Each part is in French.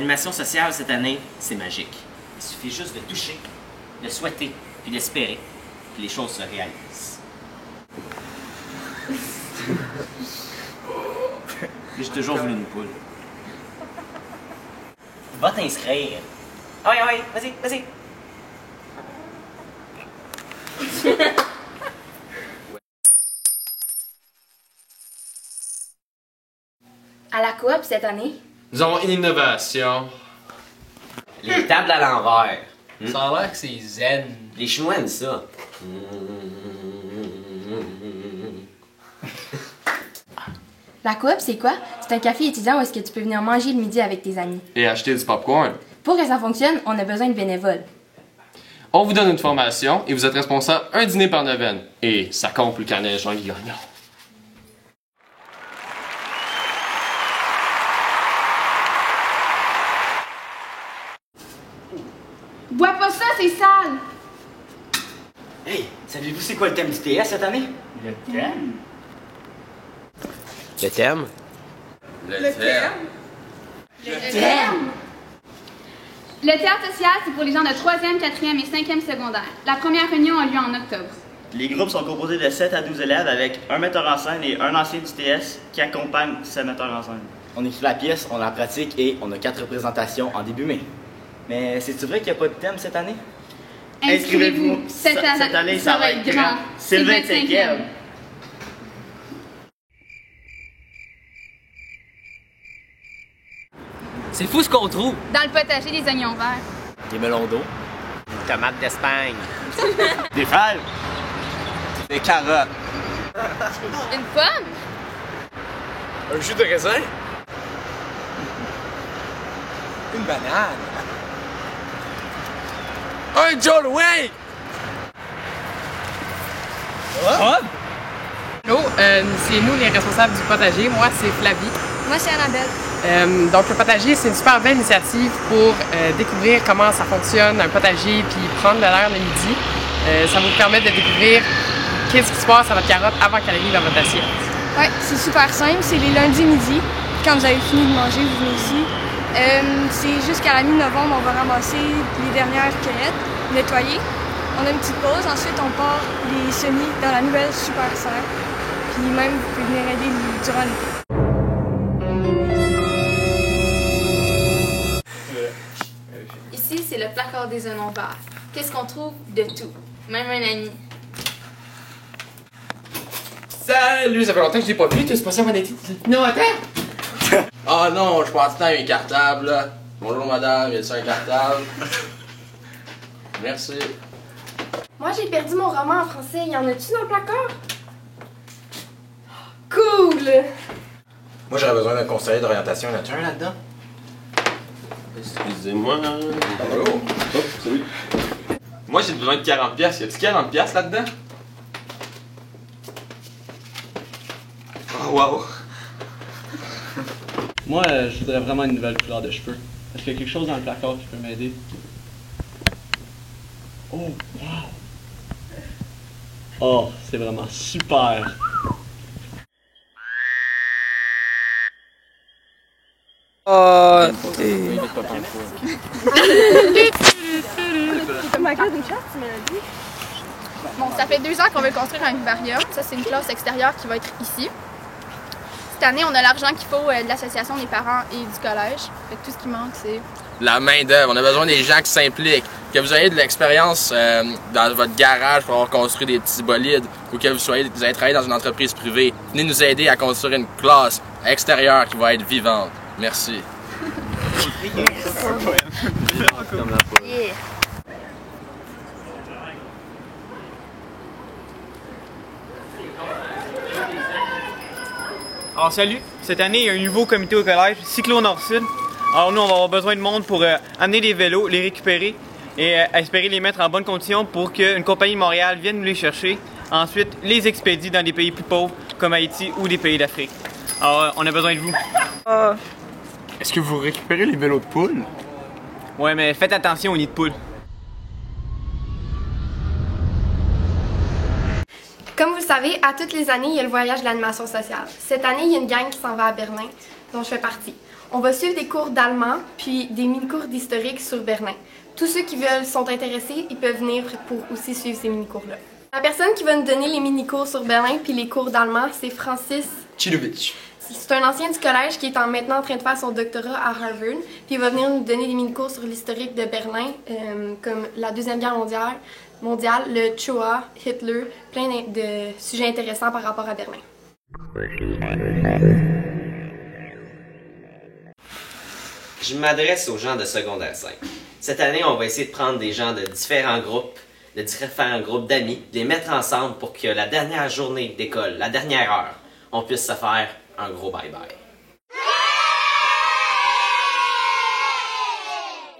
L'animation sociale cette année, c'est magique. Il suffit juste de toucher, de souhaiter, puis d'espérer, puis les choses se réalisent. J'ai toujours voulu une poule. Va t'inscrire. Ah oui, vas-y, vas-y. À la coop cette année, Nous avons une innovation. Les tables à l'envers. Ça a l'air que c'est zen. Les Chinois aiment ça. la coop c'est quoi? C'est un café étudiant où est-ce que tu peux venir manger le midi avec tes amis. Et acheter du popcorn. Pour que ça fonctionne, on a besoin de bénévoles. On vous donne une formation et vous êtes responsable un dîner par neuvaine. Et ça compte le carnet Jean-Guy Gagnon. Bois pas ça, c'est sale! Hey, savez-vous c'est quoi le thème du TS cette année? Le thème? Le thème? Le théâtre social, c'est pour les gens de 3e, 4e et 5e secondaire. La première réunion a lieu en octobre. Les groupes sont composés de 7 à 12 élèves avec un metteur en scène et un ancien du TS qui accompagne ce metteur en scène. On écrit la pièce, on la pratique et on a 4 représentations en début mai. Mais c'est-tu vrai qu'il n'y a pas de thème cette année? Inscrivez-vous. Cette année, ça va être grand. C'est le 25e. C'est fou ce qu'on trouve. Dans le potager, des oignons verts. Des melons d'eau. Tomates d'Espagne. Des fraises. Des carottes. Une pomme. Un jus de raisin. Une banane. Un John Wayne! Allô, c'est nous les responsables du potager. Moi, c'est Flavie. Moi, c'est Annabelle. Donc, le potager, c'est une super belle initiative pour découvrir comment ça fonctionne, un potager, puis prendre l'air le midi. Ça vous permet de découvrir qu'est-ce qui se passe à votre carotte avant qu'elle arrive dans votre assiette. Oui, c'est super simple. C'est les lundis midi. Quand vous avez fini de manger, vous venez ici. C'est jusqu'à la mi-novembre, on va ramasser les dernières cueillettes, nettoyer. On a une petite pause, ensuite on part les semis dans la nouvelle super serre. Puis même, vous pouvez venir aider durant l'été. Ici, c'est le placard des oignons verts. Qu'est-ce qu'on trouve? De tout. Même un ami. Salut, ça fait longtemps que je l'ai pas vu, t'es passé à mon été. Non, attends! Ah non, je pense à un cartable là. Bonjour madame, y a-t-il un cartable? Merci. Moi, j'ai perdu mon roman en français. Y en a-tu dans le placard? Cool! Moi j'aurais besoin d'un conseiller d'orientation. Y en a-tu un là-dedans? Excusez-moi. Allô? Oh, salut. Moi, j'ai besoin de 40$. Y a-tu 40$ là-dedans? Oh, wow. Moi, je voudrais vraiment une nouvelle couleur de cheveux. Est-ce qu'il y a quelque chose dans le placard qui peut m'aider? Oh, wow! Oh, c'est vraiment super! Bon, ça fait 2 ans qu'on veut construire un vivarium. Ça, c'est une classe extérieure qui va être ici. Cette année, on a l'argent qu'il faut de l'association des parents et du collège. Fait que tout ce qui manque, c'est... La main d'œuvre. On a besoin des gens qui s'impliquent. Que vous ayez de l'expérience dans votre garage pour avoir construit des petits bolides ou que vous avez travaillé dans une entreprise privée. Venez nous aider à construire une classe extérieure qui va être vivante. Merci. Yeah. Alors salut, cette année il y a un nouveau comité au collège, Cyclo Nord-Sud. Alors nous on va avoir besoin de monde pour amener les vélos, les récupérer et espérer les mettre en bonne condition pour qu'une compagnie de Montréal vienne nous les chercher. Ensuite les expédie dans des pays plus pauvres comme Haïti ou des pays d'Afrique. Alors on a besoin de vous. Est-ce que vous récupérez les vélos de poule? Ouais mais faites attention aux nids de poules. Comme vous le savez, à toutes les années, il y a le voyage de l'animation sociale. Cette année, il y a une gang qui s'en va à Berlin. dont je fais partie. On va suivre des cours d'allemand, puis des mini-cours d'historique sur Berlin. Tous ceux qui sont intéressés, ils peuvent venir pour aussi suivre ces mini-cours-là. La personne qui va nous donner les mini-cours sur Berlin puis les cours d'allemand, c'est Francis Chidovic. C'est un ancien du collège qui est maintenant en train de faire son doctorat à Harvard. Puis il va venir nous donner des mini-cours sur l'historique de Berlin, comme la Deuxième Guerre mondiale, le Shoah, Hitler, plein de sujets intéressants par rapport à Berlin. Je m'adresse aux gens de secondaire 5. Cette année, on va essayer de prendre des gens de différents groupes d'amis, de les mettre ensemble pour que la dernière journée d'école, la dernière heure, on puisse se faire un gros bye-bye.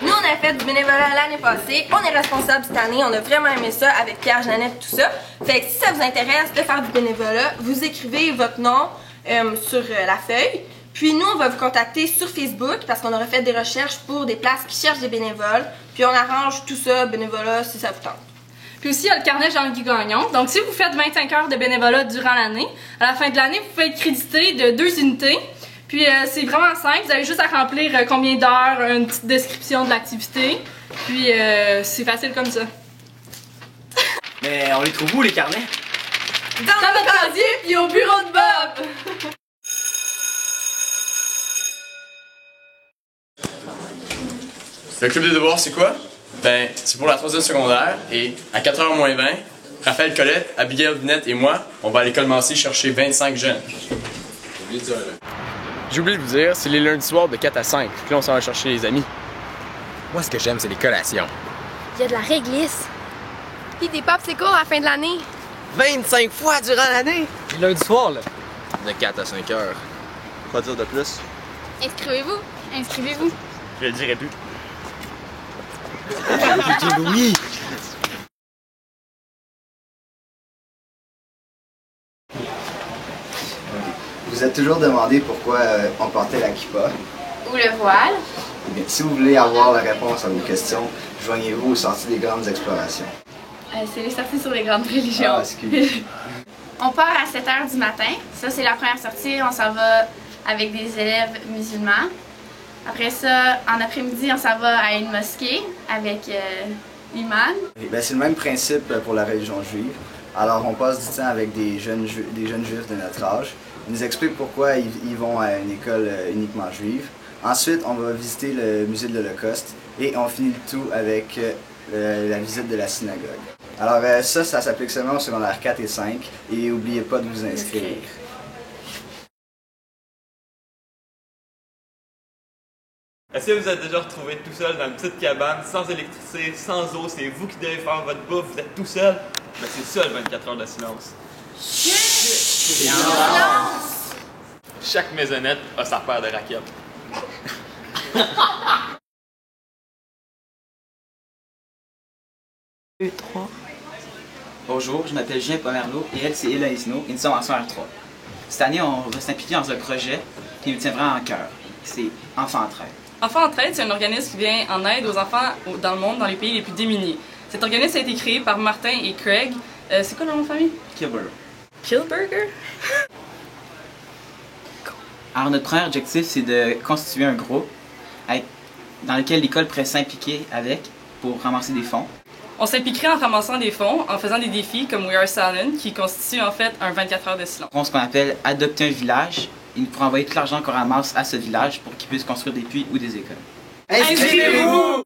Nous, on a fait du bénévolat l'année passée. On est responsable cette année. On a vraiment aimé ça avec Pierre, Jeannette, tout ça. Fait que si ça vous intéresse de faire du bénévolat, vous écrivez votre nom sur la feuille. Puis nous, on va vous contacter sur Facebook parce qu'on aura fait des recherches pour des places qui cherchent des bénévoles. Puis on arrange tout ça, bénévolat, si ça vous tente. Puis aussi, il y a le carnet Jean-Guy Gagnon. Donc, si vous faites 25 heures de bénévolat durant l'année, à la fin de l'année, vous pouvez être crédité de 2 unités. Puis, c'est vraiment simple. Vous avez juste à remplir combien d'heures, une petite description de l'activité. Puis, c'est facile comme ça. Mais on les trouve où, les carnets? Dans notre casier, puis au bureau de Bob! Le club des devoirs, c'est quoi? Ben, c'est pour la 3e secondaire et à 4h moins 20, Raphaël Colette, Abigail Vinette et moi, on va à l'école Mancy chercher 25 jeunes. J'ai oublié de vous dire, c'est les lundis soirs de 4 à 5, puis là on s'en va chercher les amis. Moi, ce que j'aime, c'est les collations. Il y a de la réglisse. Puis des popsicles à la fin de l'année. 25 fois durant l'année! Lundi soir, là. De 4 à 5 heures. Pas dire de plus. Inscrivez-vous. Inscrivez-vous. Je le dirai plus. Oui! Vous êtes toujours demandé pourquoi on portait la kippa. Ou le voile. Eh bien, si vous voulez avoir la réponse à vos questions, joignez-vous aux sorties des grandes explorations. C'est les sorties sur les grandes religions. Ah, excusez. On part à 7 h du matin. Ça, c'est la première sortie. On s'en va avec des élèves musulmans. Après ça, en après-midi, on s'en va à une mosquée avec l'imam. C'est le même principe pour la religion juive. Alors, on passe du temps avec des jeunes juifs de notre âge. Ils nous expliquent pourquoi ils vont à une école uniquement juive. Ensuite, on va visiter le musée de l'Holocauste et on finit le tout avec la visite de la synagogue. Alors ça s'applique seulement au secondaire 4 et 5 et n'oubliez pas de vous inscrire. Est-ce que vous êtes déjà retrouvé tout seul dans une petite cabane, sans électricité, sans eau, c'est vous qui devez faire votre bouffe, vous êtes tout seul? Ben c'est ça le 24 heures de silence. Silence! Chaque maisonnette a sa paire de raquettes. Bonjour, je m'appelle Julien Pomerleau et elle c'est Héloïse No et nous sommes en secondaire 3. Cette année, on va s'impliquer dans un projet qui nous tient vraiment à cœur. C'est Enfants Entraide. Enfants Entraide, c'est un organisme qui vient en aide aux enfants dans le monde, dans les pays les plus démunis. Cet organisme a été créé par Martin et Craig. C'est quoi leur nom de famille? Kilburger. Kilburger? Alors, notre premier objectif, c'est de constituer un groupe dans lequel l'école pourrait s'impliquer avec pour ramasser des fonds. On s'impliquerait en ramassant des fonds, en faisant des défis comme We Are Silent, qui constitue en fait un 24 heures de silence. On ce qu'on appelle adopter un village et pour envoyer tout l'argent qu'on ramasse à ce village pour qu'il puisse construire des puits ou des écoles. Inscrivez-vous!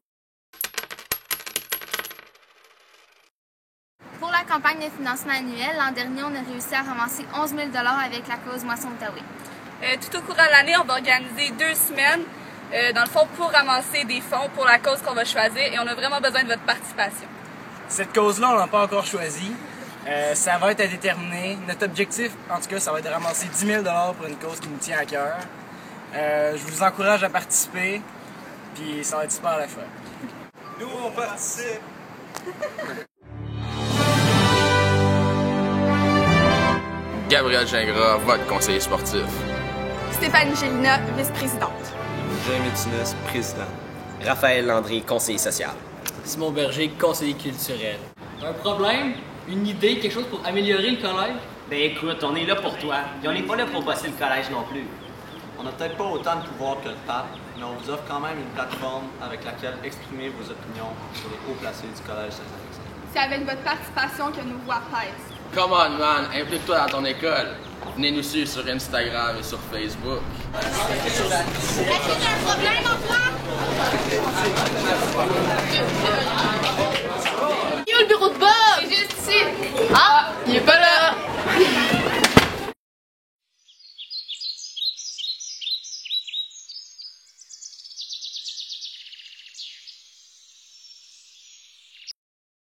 Pour la campagne de financement annuel, l'an dernier, on a réussi à ramasser 11 000 $ avec la cause Moisson Outaouais. Tout au cours de l'année, on va organiser 2 semaines, dans le fond, pour ramasser des fonds pour la cause qu'on va choisir et on a vraiment besoin de votre participation. Cette cause-là, on l'a pas encore choisie. Ça va être à déterminer. Notre objectif, en tout cas, ça va être de ramasser 10 000 $ pour une cause qui nous tient à cœur. Je vous encourage à participer, puis ça va être super le fun. Nous, on participe! Gabriel Gingras, votre conseiller sportif. Stéphanie Gélina, vice-présidente. Jamie Tunis, président. Raphaël Landry, conseiller social. Simon Berger, conseiller culturel. Un problème? Une idée? Quelque chose pour améliorer le collège? Ben écoute, on est là pour toi. Et on n'est pas là pour bosser le collège non plus. On n'a peut-être pas autant de pouvoir que le pape, mais on vous offre quand même une plateforme avec laquelle exprimer vos opinions sur les hauts placés du Collège Saint-Alexandre. C'est avec votre participation que nos voix pèsent. Come on, man, implique-toi dans ton école. Venez nous suivre sur Instagram et sur Facebook. Est-ce que tu as un problème, Antoine?